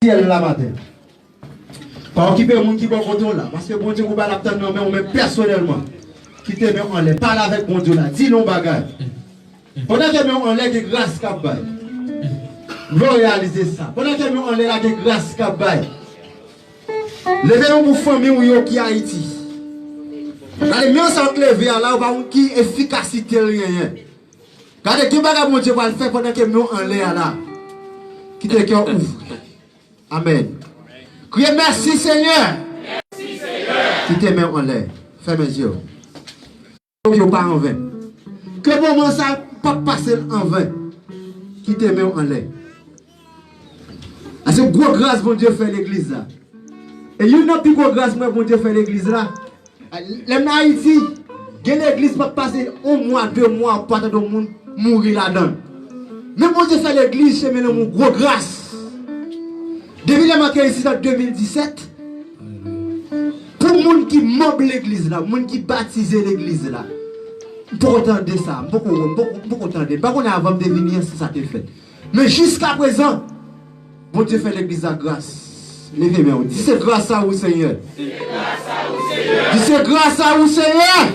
ciel la matin. Pas occuper le monde qui va contrôler là. Parce que bon Dieu, vous ne pouvez pas l'attendre, mais même personnellement. Qui te met en l'air. Parle avec mon Dieu là. Dis non bagaille. Pendant que nous en l'air, que grâce cap bail. Vous réaliser ça. Pendant que nous en l'air, que grâce cap bail. Levez-nous pour famille qui Haïti. Regardez, mieux sans lever là, on va qui efficacité rien. Regardez, qui bagaille mon Dieu va le faire pendant que nous en l'air là. Qui te cœur ouvre. Amen. Criez merci Seigneur. Merci Seigneur. Qui te met en l'air. Ferme mes yeux. Que pas en vain. Que moment ça pas passer en vain. Qui te met en l'air. C'est gros grâce bon Dieu fait l'église là. Et il y a plus gros grâce bon Dieu fait l'église là. Les Haïti, l'église pas passer un mois, 2 mois, pas de monde mourir là-dedans. Mais bon Dieu fait l'église, c'est maintenant mon gros grâce. Depuis le matin ici en 2017, pour les gens qui membre l'église là, les gens qui baptisent l'église là, pour entendre ça, beaucoup entendre. Pas qu'on a avant de venir si ça te fait. Mais jusqu'à présent, bon Dieu fait l'église à grâce. Levez-moi, dis c'est grâce à vous Seigneur. Dis c'est grâce à vous Seigneur.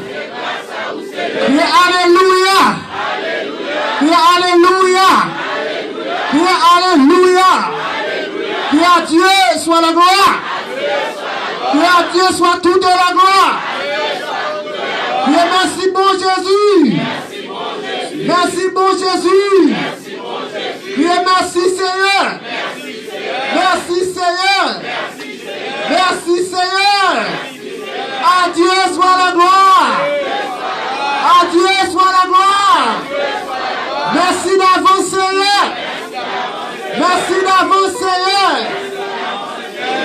Criez Alléluia. Criez Alléluia. Criez Alléluia. Criez à Dieu soit la gloire. Criez à Dieu soit toute la gloire. Criez merci bon Jésus. Merci bon Jésus. Criez merci Seigneur. Merci Seigneur. Merci Seigneur. À Dieu soit la gloire. À Dieu soit la gloire. Merci d'avance Seigneur. Merci d'avance Seigneur.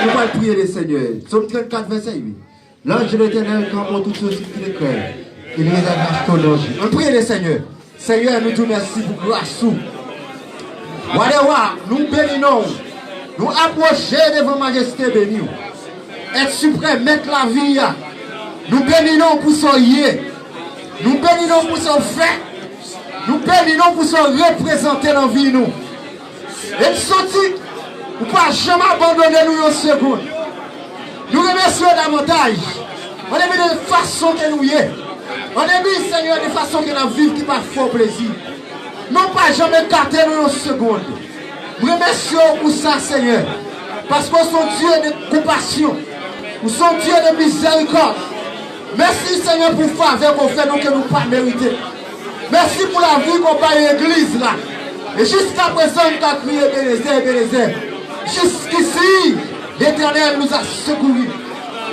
Nous allons prier le Seigneur. Psaume 34, verset 8. L'ange de l'Éternel campe pour tous ceux qui le craignent. Il les attache ton ange. On prie le Seigneur. Seigneur, nous te remercions pour grâce. Nous bénissons. Nous approcher devant majesté bénie. Être suprême, mettre la vie. Nous bénissons pour son yé. Nous bénissons pour son fait. Nous bénissons pour son représenter dans la vie. Nous. Et nous sortis, nous ne pouvons jamais abandonner nous une seconde. Nous remercions davantage. On est mis de façon que nous y est. On est mis, Seigneur, de façon que nous vivons qui pas fort plaisir. Non pas jamais gâter nous une seconde. Nous remercions pour ça, Seigneur. Parce que nous sommes Dieu de compassion. Nous sommes Dieu de miséricorde. Merci, Seigneur, pour la faveur qu'on fait, nous que nous pas mérité. Merci pour la vie qu'on a à l'église là. Et jusqu'à présent, nous avons crié Bénézé. Jusqu'ici, l'Éternel nous a secourus.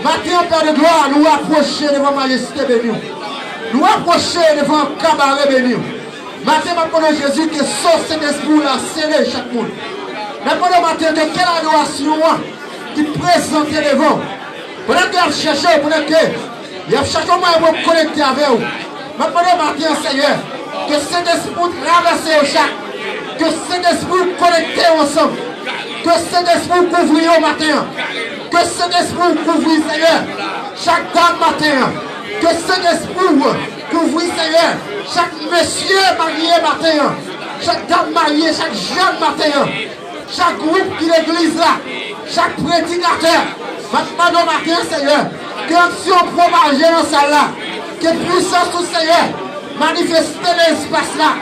Maintenant, Père de gloire, nous approcher devant majesté bénie. Nous approcher devant cabaret béni. Maintenant, maintenant, Jésus, que sauve cet esprit là, scellé chaque monde. Maintenant, matin, de quelle adoration qui présente devant. Pendant qu'il a cherché, pendant qu'il a cherché comment il va connecter avec vous. Maintenant, matin, Seigneur, que cet esprit traverse au chaque. Que cet esprit connecté ensemble. Que cet esprit couvre au matin. Que cet esprit couvre, Seigneur, chaque dame matin. Que cet esprit couvre, Seigneur, chaque monsieur marié matin. Chaque dame mariée, chaque jeune matin. Chaque groupe qui l'église là. Chaque prédicateur. Maintenant matin, Seigneur. Que l'action propagée dans ça là. Que puissance tout Seigneur. Manifester l'espace là.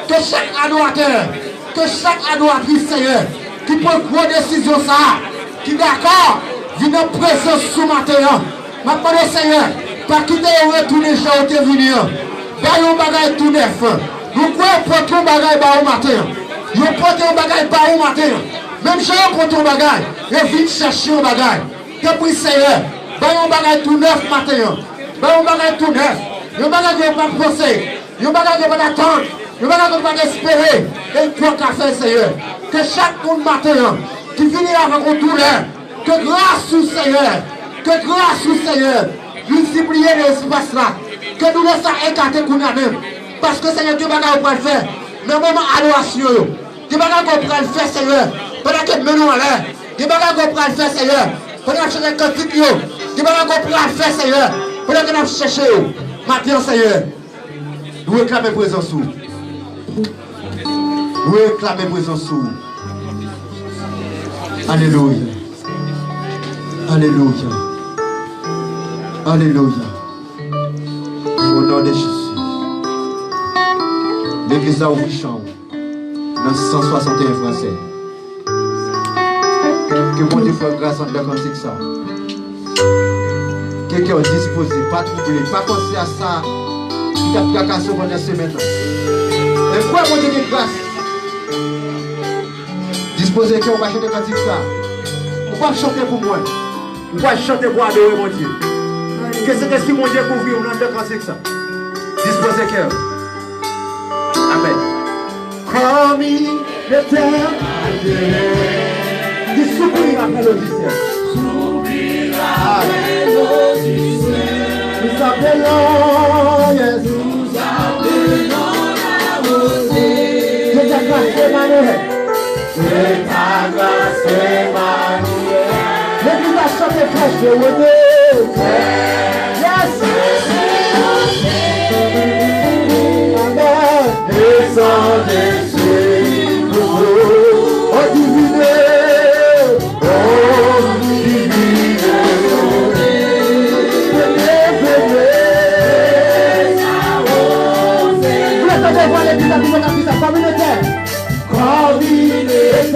Que chaque adorateur. Que chaque adoratrice, Seigneur. Qui prend une grosse décision ça. Qui d'accord. Vient en présence ce matin. Maintenant, Seigneur. Pas quitter et retourner chez où tu es venu. Pas un bagage tout neuf. Nous croyons pour ton bagage au matin. Nous prenons un bagage au matin. Même si on prend ton bagage. Et vite chercher un bagage. Depuis Seigneur. Pas un bagage tout neuf matin. Pas un bagage tout neuf. Un bagage qui va pas penser. Un bagage qui va pas attendre. Un bagage qui va pas espérer. Et il faut qu'à faire Seigneur. Que chaque monde matin. Qui finit avec un douleur. Que grâce au Seigneur. Que grâce au Seigneur. Multiplier l'espace là. Que nous laissons écarter qu'on a même. Parce que Seigneur, Dieu va le faire. Mais au moment adoration, Dieu va le faire, Seigneur. Pendant que nous menons à l'air. Dieu va le faire, Seigneur. Pendant que nous cherchons cantique, Dieu va le faire, Seigneur. Pendant que nous cherchons. Maintenant, Seigneur. Nous réclamons présence sous. Nous réclamons présence sous. Alléluia. Alléluia. Alléluia. Au nom de Jésus. L'église a ouvert chambre dans 161 français. Que mon Dieu fasse grâce en dedans comme c'est ça. Quelqu'un est disposé, pas troubler, pas penser à ça. Qui t'a fracassé pendant la semaine. Et quoi mon Dieu de grâce? Disposé qu'on va chanter comme ça. On va chanter pour moi. On va chanter pour adorer mon Dieu. Qu'est-ce que si mon Dieu couvre au nom de comme ça? Disposé cœur. Amen. Comme l'éternel. Dis sourire après l'Odyssée. Sourire après l'Odyssée. Nous appelons Jésus. Nous appelons la rosée. Je t'agresse Emmanuel. Je t'agresse Emmanuel. L'église a chanté fraîche de René. Yes. Amen. Descendez sur nous. Oh diviné. Communautaire. Comme il est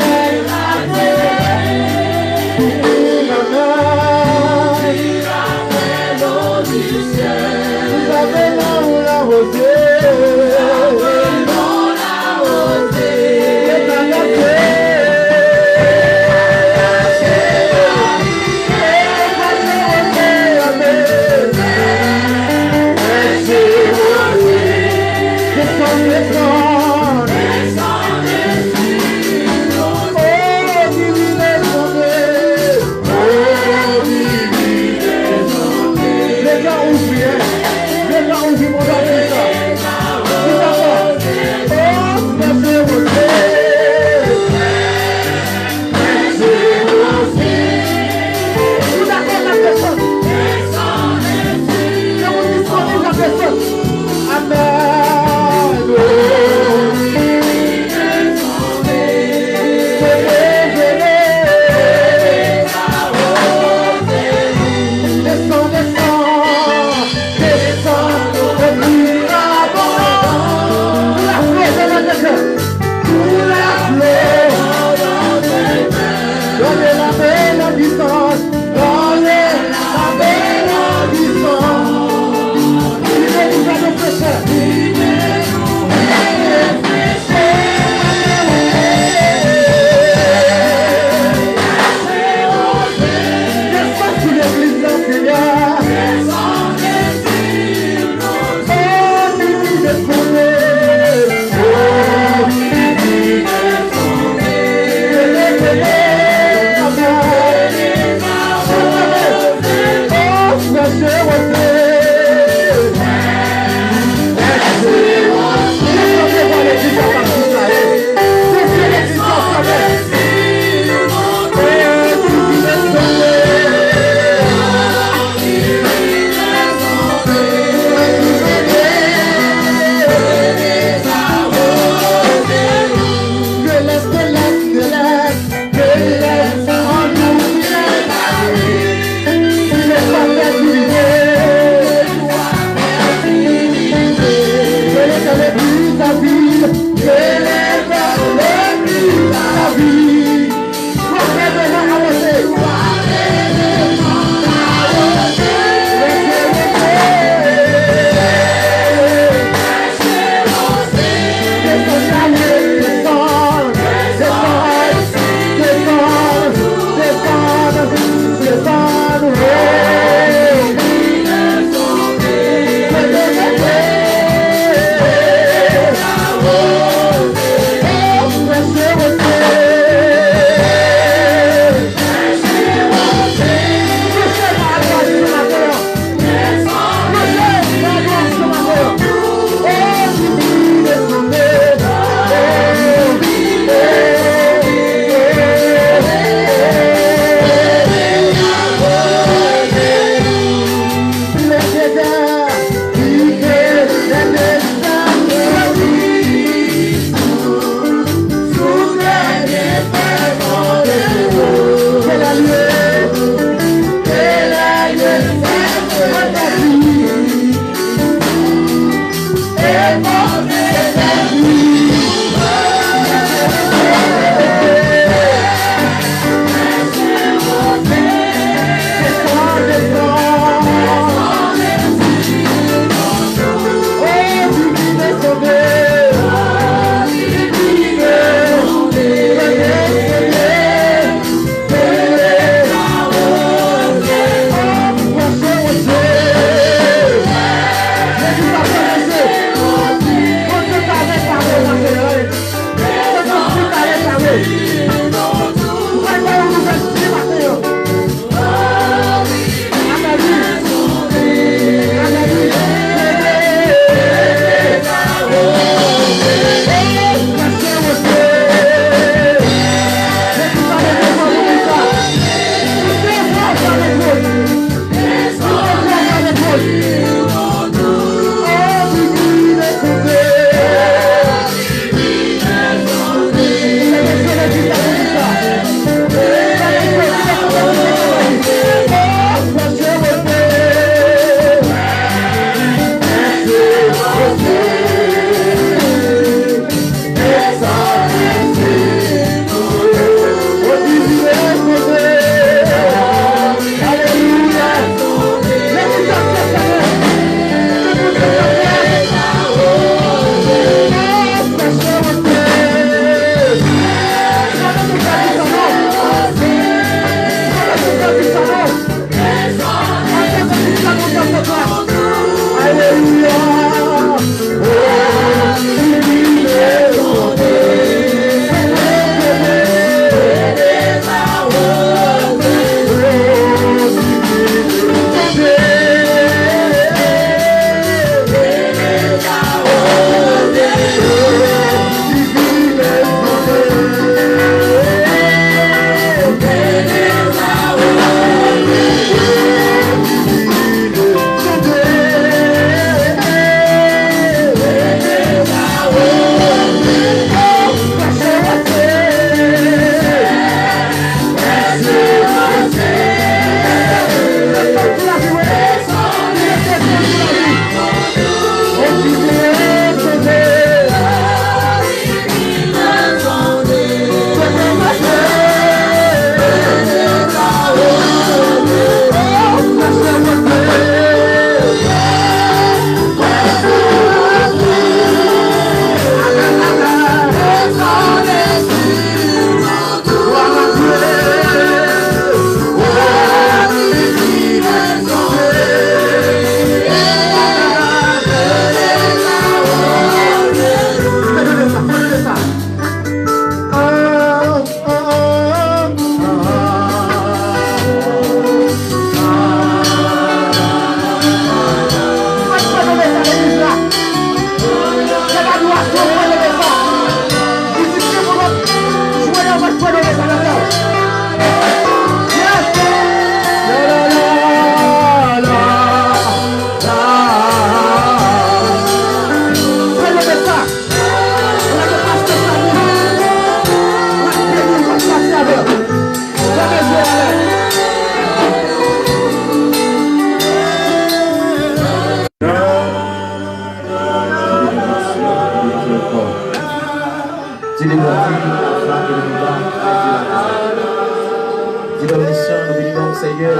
bénédiction, nous bénissons, Seigneur.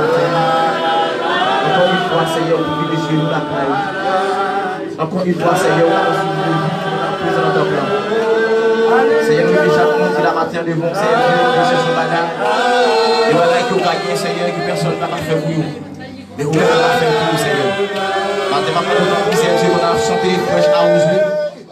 Encore une fois, Seigneur, nous privilégions la caille. Encore une fois, Seigneur, nous sommes présents dans ton plan. Seigneur, nous déjà commencé la matin devant, Seigneur, nous cherchons madame. Et voilà que vous gagnez, Seigneur, que personne n'a pas fait pour vous. Mais vous n'avez pas fait pour vous, Seigneur. Maintenant, ma part de Seigneur, on a chanté fraîche arrosé.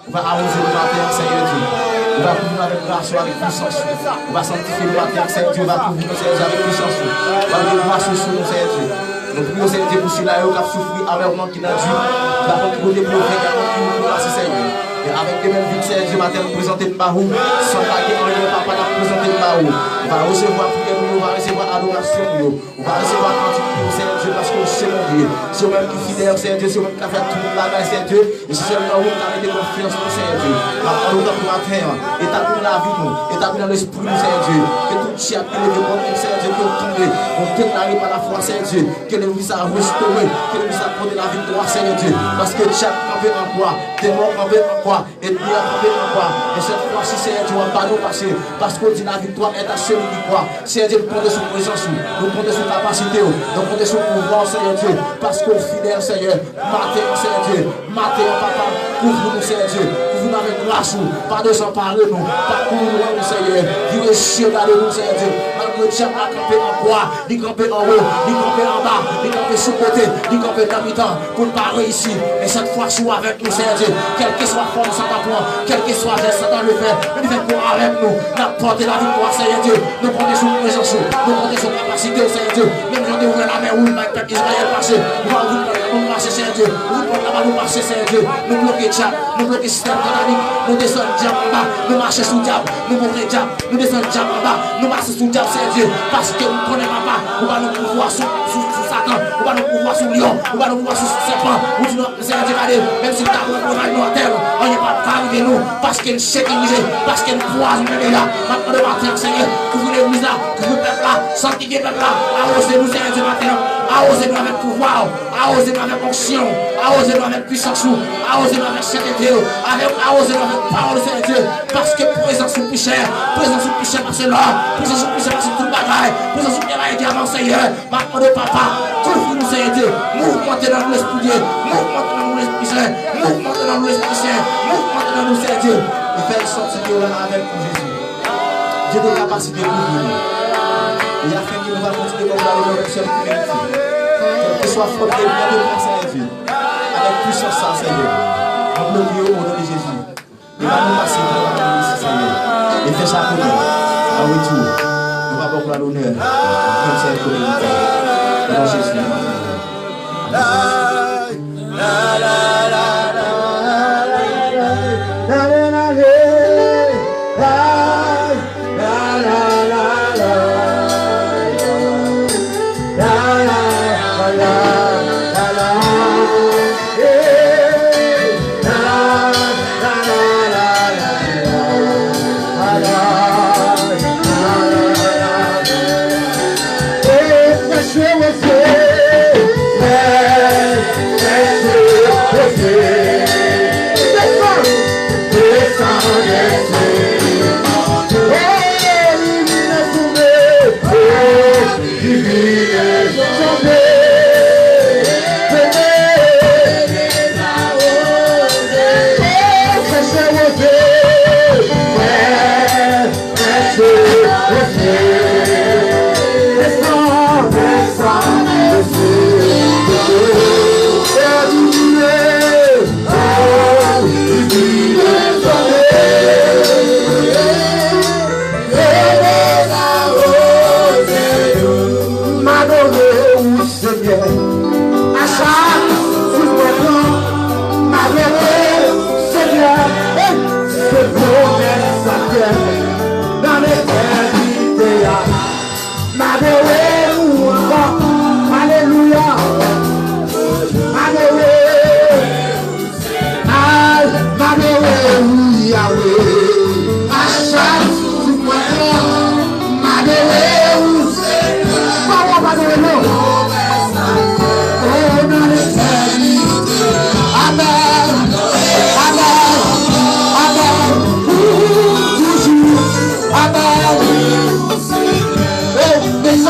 On va arroser le matin, Seigneur Dieu. On va couvrir avec grâce, avec puissance. On va sanctifier le matin, Seigneur Dieu. On va couvrir nos Seigneur avec puissance. On va mettre grâce sur nous, Seigneur Dieu. Nous prions, Seigneur Dieu, pour ceux-là qui ont souffert amèrement qui n'a Dieu. Nous avons trouvé pour faire pour passer, Seigneur. Et avec les mêmes vies, Seigneur Dieu, matin, nous présenter le barou. Sans laquelle on ne va pas présenter le barou. On va recevoir prière, on va recevoir adoration, on va recevoir cantique, Seigneur Dieu, parce que c'est mon Dieu. C'est même qui fidèle, Seigneur Dieu, c'est même qui a fait tout le bagage, Seigneur Dieu. Et c'est seulement vous qui avez des confiances, Seigneur Dieu. Maintenant, nous avons la terre, établir la vie, nous, établir l'esprit, Seigneur Dieu. Que tout chien qui est contre nous, Seigneur Dieu, que nous tombe, on déclare par la foi, Seigneur Dieu. Que le Christ a restauré, que le Christ a donné la victoire, Seigneur Dieu. Parce que chaque campé en quoi, démon campé en quoi, ennemi a campé en quoi. Et cette fois-ci, Seigneur Dieu, on va pas nous passer. Parce qu'on dit la victoire est à celui qui croit. Seigneur Dieu, nous comptons sur présence, nous comptons sur capacité, nous comptons sur pouvoir, Seigneur Dieu. Parce qu'on est fidèle, Seigneur. Matin, Seigneur Dieu. Matin, papa, couvre-nous, Seigneur Dieu. Couvre-nous avec grâce, pas désemparer-nous, pas couvrir-nous, Seigneur. Dieu est chier d'aller nous, Seigneur Dieu. Malgré Dieu, on a campé en bois, il campé en haut, il campé en bas, il campé sous côté, il campé dans mi-temps pour ne pas réussir. Et cette fois, je suis avec nous, Seigneur Dieu. Quel que soit forme, ça t'apprend, quel que soit geste, ça t'en le fait. Il fait pour avec nous, n'apporte la victoire, Seigneur Dieu. Nous comptons sur présence, nous comptons sur capacité, Seigneur Dieu. Même si on ouvre la mer, où le peuple Israël passé, nous allons nous marcher, Seigneur Dieu. Nous allons là-bas nous marcher, Seigneur Dieu. Nous bloquer Diable, nous bloquer système canonique, nous descendons Diable en bas, nous marcher sous Diable, nous montrer Diable, nous descendons Diable en bas, nous marcher sous Diable, Seigneur Dieu. Parce que nous ne connaissons pas, on va nous pouvoir sous Satan, on va nous pouvoir sous Lion, on va nous pouvoir sous serpent, ou du Seigneur Dieu, même si nous avons nous à terre, on n'est pas arrivé nous, parce qu'il est sécurisé, parce qu'il est poison est là. Maintenant, le matin, Seigneur, couvre l'église là, couvre le peuple là, sanctifier le peuple là, arrosez-nous, Seigneur Dieu, matin, arrosez-nous avec pouvoir, arrosez-nous avec onction, arrosez-nous avec puissance, arrosez-nous avec sainteté, arrosez-nous avec parole, Seigneur Dieu, parce que présence est plus chère, présence est plus chère parce que l'or, présence est plus chère parce que tout le bagaille, présence est plus chère également, Seigneur, maintenant, le papa, couvre-nous, Seigneur Dieu, mouvementez dans nous l'esprit Dieu, mouvementez dans nous l'esprit saint, mouvementez dans nous l'esprit saint, mouvementez dans nous, Seigneur Dieu, et faites sortir de là avec nous, Jésus. Dieu de capacité pour nous. Et afin que nous va continuer comme dans les directions qui méritent. Quel que soit faute et bien de moi, Seigneur Dieu. Avec puissance, ça, Seigneur. Nous le prions au nom de Jésus. Il va nous passer pour la ici, Seigneur. Et fait ça pour nous. En retour, nous va avoir l'honneur. Comme c'est le communauté. Au nom de Jésus. Yeah.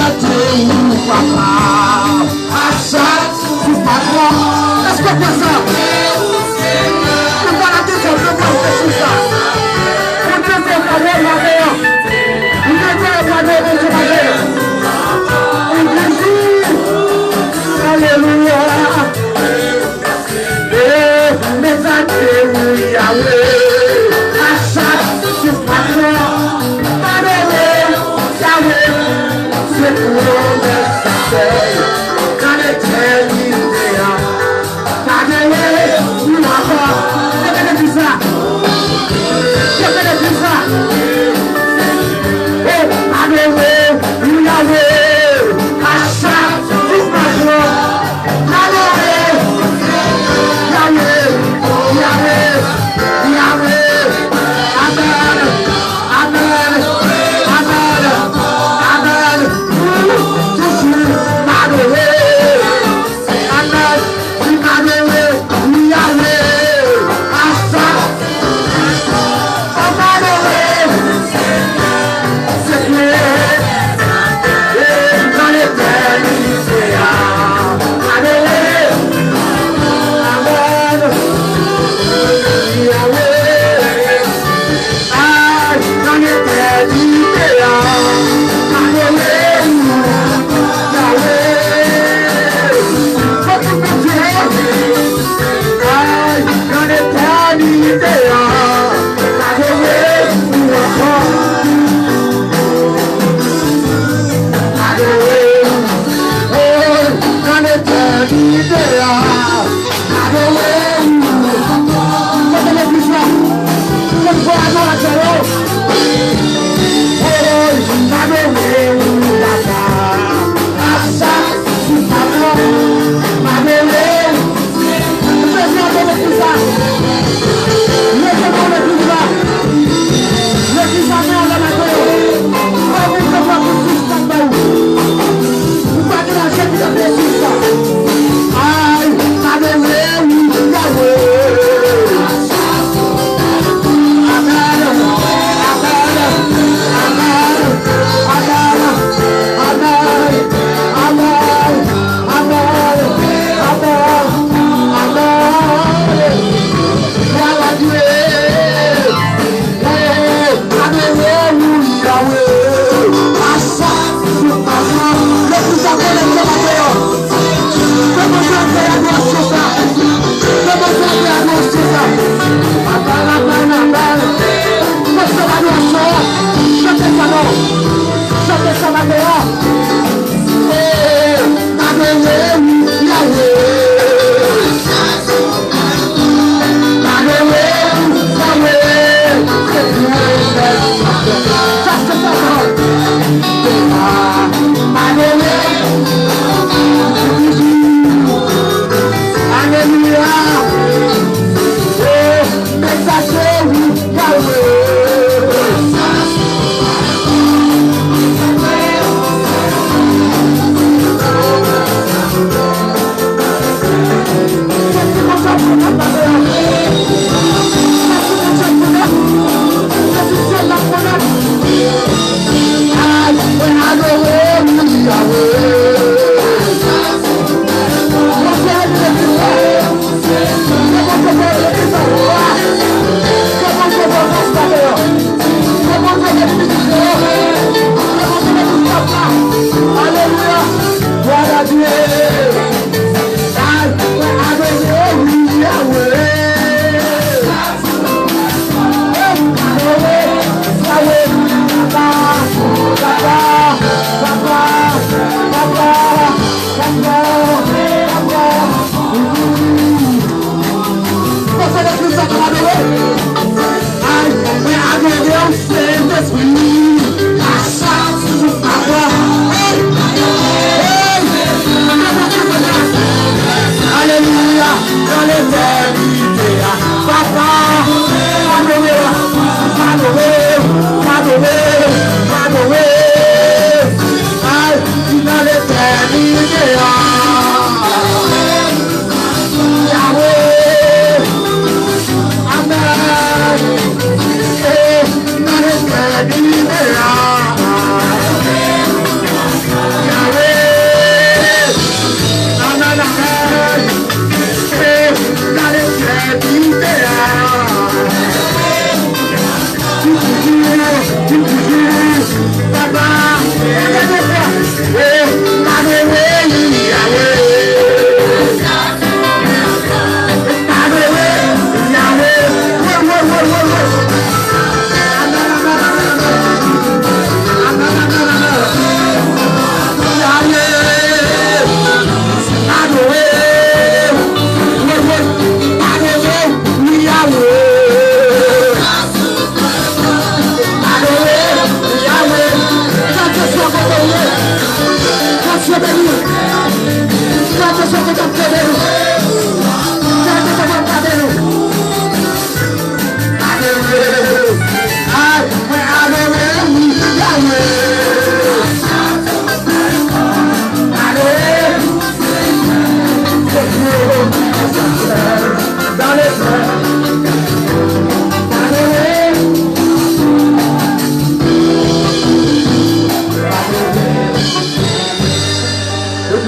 exalté ou papa. Achat du patron. Est-ce que c'est ça? On va la question, on va faire ça. On peut faire parler la meilleure. On peut faire parler la meilleure. On peut dire, alléluia. Et exalté ou Yahweh. Achat du patron. C'est pour le dans l'éternité, pas de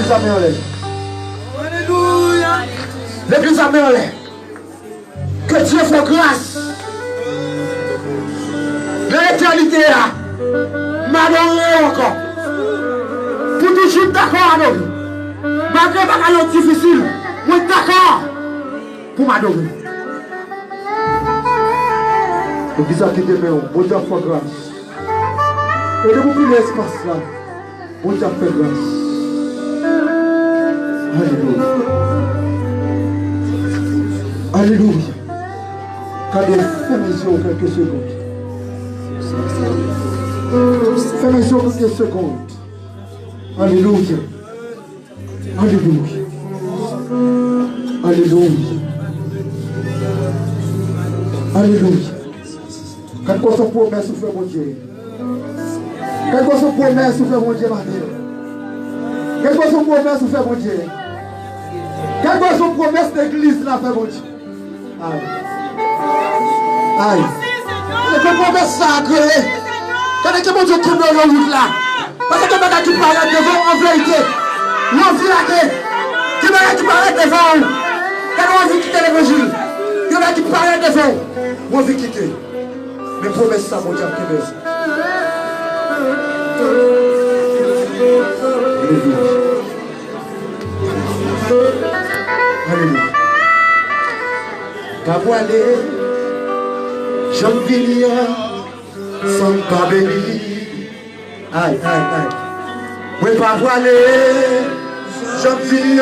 l'église a mis en l'air. Alléluia. L'église a mis en l'air. Que Dieu fasse grâce. L'éternité là. M'adorer encore. Pour toujours d'accord avec nous. Malgré les bagages difficiles, moi d'accord pour m'adorer. L'église a quitté mes bon Dieu fait grâce. Et de vous plus l'espace là, bon Dieu fait grâce. Alléluia. Alléluia. Quand il fait mes yeux quelques secondes. Fais mes yeux quelques secondes. Alléluia. Alléluia. Alléluia. Alléluia. Quand on se promesse, on fait mon Dieu. Quand on se promesse, on fait mon Dieu, Marie. Quand on se promesse, on fait mon Dieu. Quand on se promesse d'église, on fait mon Dieu. Aïe. Aïe. C'est une promesse sacrée. Quand on Dieu tourne dans la route là. Parce que tu vas parler devant en vérité. Non, tu vas parler devant. Quand on veut quitter l'évangile, tu vas parler devant. On veut quitter. Mais promesse ça, mon Dieu, qui veut. Alléluia. T'as voilé, j'en vis sans pas béni. Aïe, aïe, aïe. Oui, pas voilé, j'en vis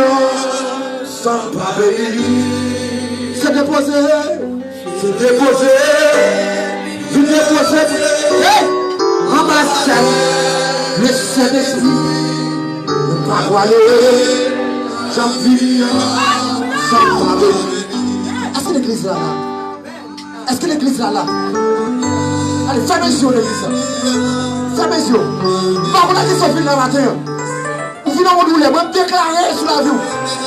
sans pas béni. C'est déposé, c'est déposé. Je dépose en ma chaîne le Saint-Esprit. Ne pas voiler, j'en vis sans pas béni. Est-ce que l'église est là? Est-ce que l'église est là? Allez, fermez les yeux, l'église. Fermez les yeux. Pas pour la question finale le matin. Vous venez à mon douleur, moi je déclarer sur la vie.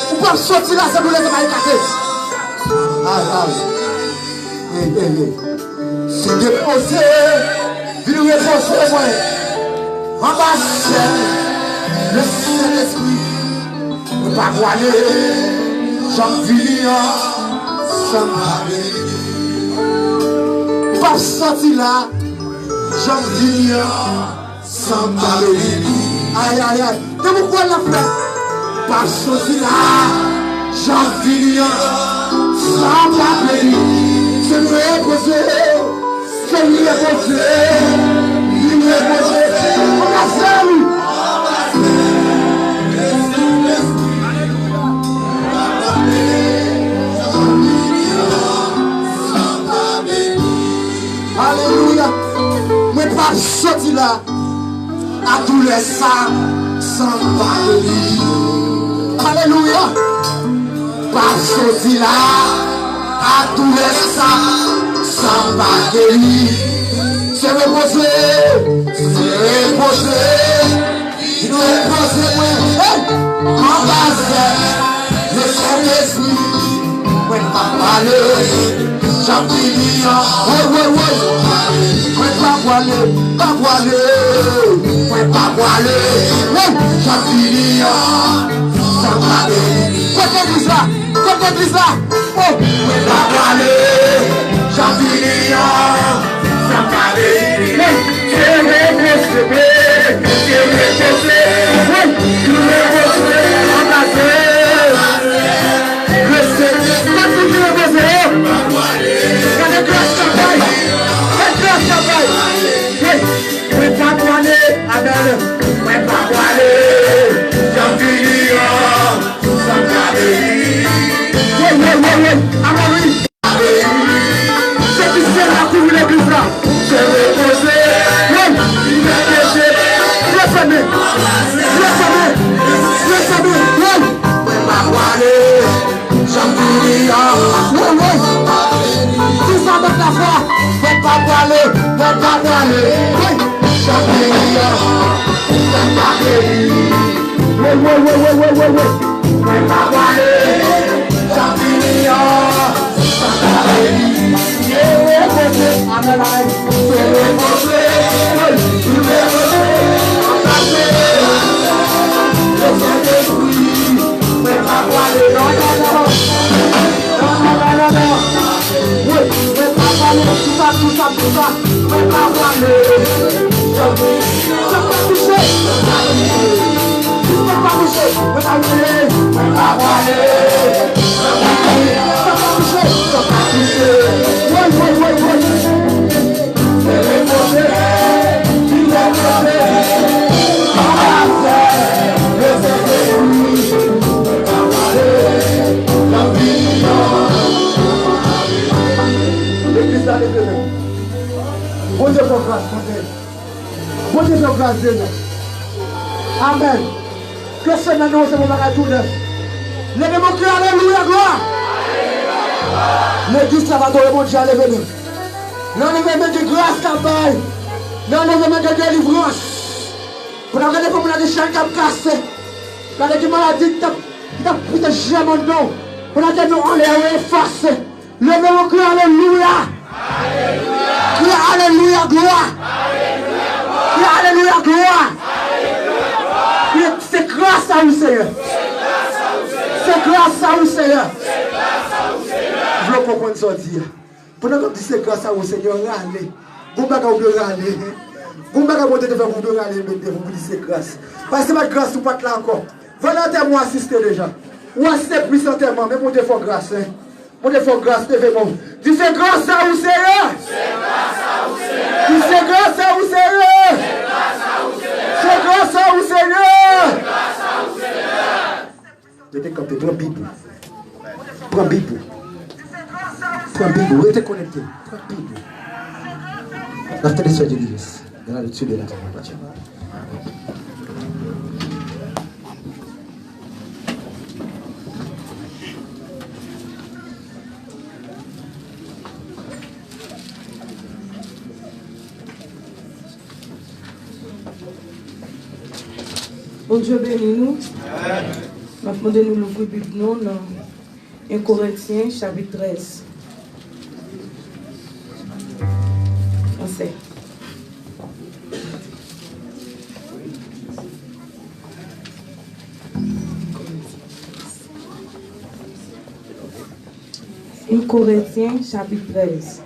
Vous pouvez sortir là, ça douleur de ma écarté. Aïe, aïe. C'est déposé, il repose moi. En bas, le Saint-Esprit. Ne pas voiler, j'en vis sans parler. Pas sortir là, j'en vis sans parler. Aïe, aïe, aïe. De pourquoi la fait? Pas sortir là, j'en vis sans parler. Je lui ai posé, je lui ai posé, je lui ai posé. On a salué. Alléluia. Mais pas sorti là, à tous les saints, sans parler. Alléluia. Pas sorti là. À tous les saints, sans baguerie, c'est reposé, il nous est posé, en base, le Saint-Esprit, ouais, pas parler, Jean-Philippe, ouais, pas voiler, ouais, pas voiler, ouais, Jean-Philippe, sans baguerie, quoi l'église là, oh, ouais, pas voiler, Jean-Philippe, sans baguerie, c'est reposé, Let's Bon Dieu, pour grâce, bon Dieu, pour grâce, Amen. Que ce maintenant, c'est mon bagage tout neuf. Les démocrates, alléluia, gloire. L'église, ça va dans le monde, j'ai enlevé nous. L'enlèvement de grâce, campagne. L'enlèvement de délivrance. Pour la regarder comme on a des chaînes qui ont cassé. Pour la maladie qui a pris des gemmes en dos. Pour la tête, on les a effacés. Levez-vous, crie alléluia. Crie alléluia, gloire. Crie alléluia, gloire. C'est grâce à vous, Seigneur. C'est grâce à vous, Seigneur. Je veux comprendre ça dire. Pendant que c'est grâce à vous, Seigneur, râlez. Vous ne pouvez pas râler. Vous ne pouvez pas vous râler, mais vous dites c'est grâce. Parce que c'est pas grâce, vous ne pouvez pas là encore. Volontairement assister déjà. Ou assister puissamment, mais pour te faire grâce. Pour te faire grâce, devez-moi. Tu fais grâce à vous, Seigneur. Tu fais grâce à vous, Seigneur. C'est grâce à vous, Seigneur. Je t'ai capté, prends Bible. Prends Bible. Prends Bible, restez connecté. Prends Bible. La télévision de l'église. Dans le dessus de la table. Bon Dieu bénis-nous. Maintenant, nous l'ouvrons Bible dans 1 Corinthiens chapitre 13. Français. Corinthiens chapitre 13.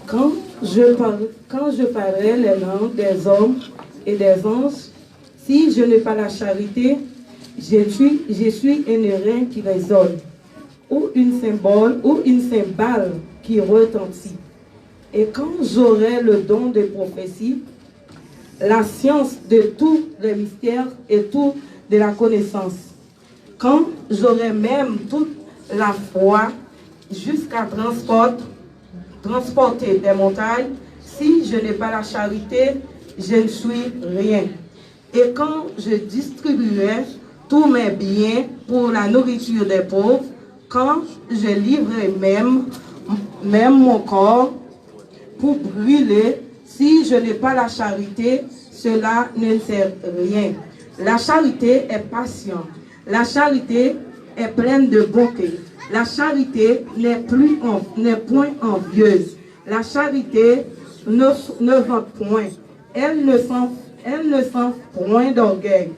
Quand je parlerai les langues des hommes et des anges, si je n'ai pas la charité, je suis un airain qui résonne, ou une cymbale qui retentit. Et quand j'aurai le don de prophétie, la science de tous les mystères et tout de la connaissance, quand j'aurai même toute la foi jusqu'à transporter des montagnes, si je n'ai pas la charité, je ne suis rien. Et quand je distribuerai tous mes biens pour la nourriture des pauvres, quand je livrerai même mon corps pour brûler, si je n'ai pas la charité, cela ne sert rien. La charité est patiente. La charité est pleine de bonté. La charité n'est point envieuse. La charité ne vante point. Elle ne sent point d'orgueil.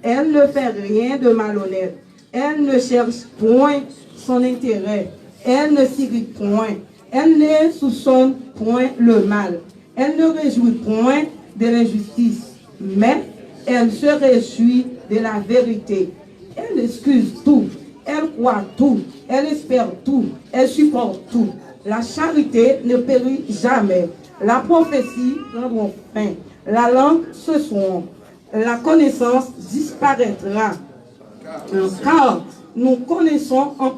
Elle ne fait rien de malhonnête. Elle ne cherche point son intérêt. Elle ne s'irrite point. Elle ne soupçonne point le mal. Elle ne réjouit point de l'injustice, mais elle se réjouit de la vérité. Elle excuse tout. Elle croit tout. Elle espère tout. Elle supporte tout. La charité ne périt jamais. La prophétie prendra fin. La langue se sonde. La connaissance disparaîtra. Car nous connaissons en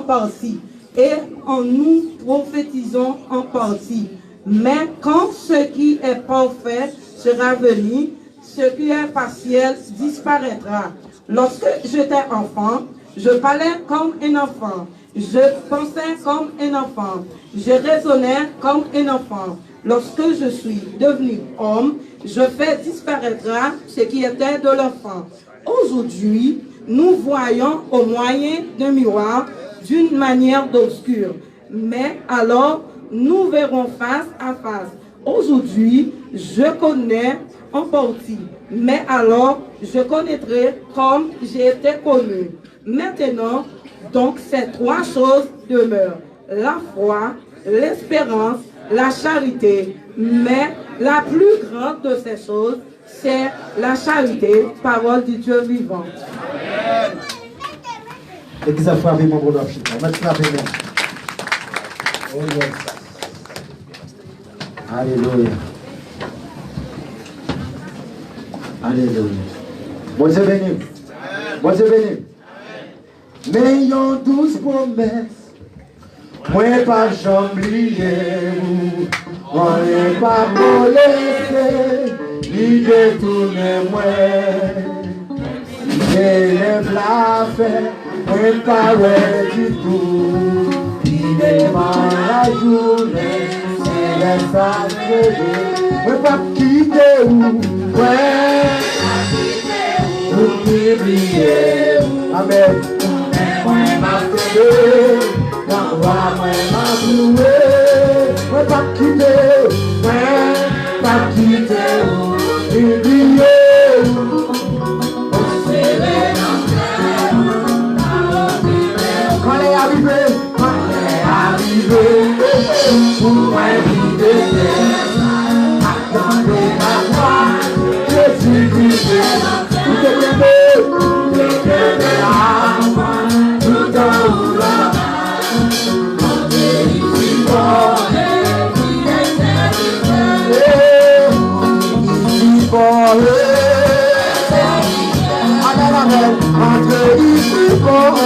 partie. Et en nous prophétisons en partie. Mais quand ce qui est parfait sera venu, ce qui est partiel disparaîtra. Lorsque j'étais enfant, je parlais comme un enfant. Je pensais comme un enfant. Je raisonnais comme un enfant. Lorsque je suis devenu homme, je fais disparaître ce qui était de l'enfant. Aujourd'hui, nous voyons au moyen d'un miroir d'une manière obscure. Mais alors, nous verrons face à face. Aujourd'hui, je connais en partie. Mais alors, je connaîtrai comme j'ai été connu. Maintenant, donc, ces trois choses demeurent. La foi, l'espérance, la charité, mais la plus grande de ces choses, c'est la charité, parole du Dieu vivant. Et qui ça frappe mon bon worship. On va frapper même. Oh yes. Alléluia. Alléluia. Bon Dieu béni. Bon Dieu béni. Mais yon 12 promesses. Moi pas j'oublier vous. Moi pas me laisser. Ni détourner moi. J'élève la fête. Moi pas ouais du tout. Il est mal la journée. C'est la sacrée. Moi pas quitter vous. Ouais. Vous priez. Amen. Moi m'a fait. Moi m'a loué. Moi pas quitter. Moi pas quitter vous. Priez. Quand est arrivé, pour moi vider, attendez ma voix, je suis visé, tout est tombé, tout est là, tout en haut là, ici fort, ici fort, entre ici fort.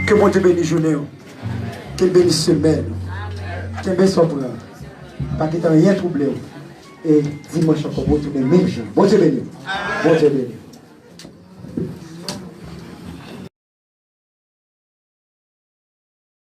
Que mon Dieu bénisse journée, qu'il bénisse semaine, qu'il bénisse son bras, pas qu'il t'en rien troublé. Et dimanche encore, bon Dieu bénisse. Bon Dieu bénisse. Bon Dieu bénisse.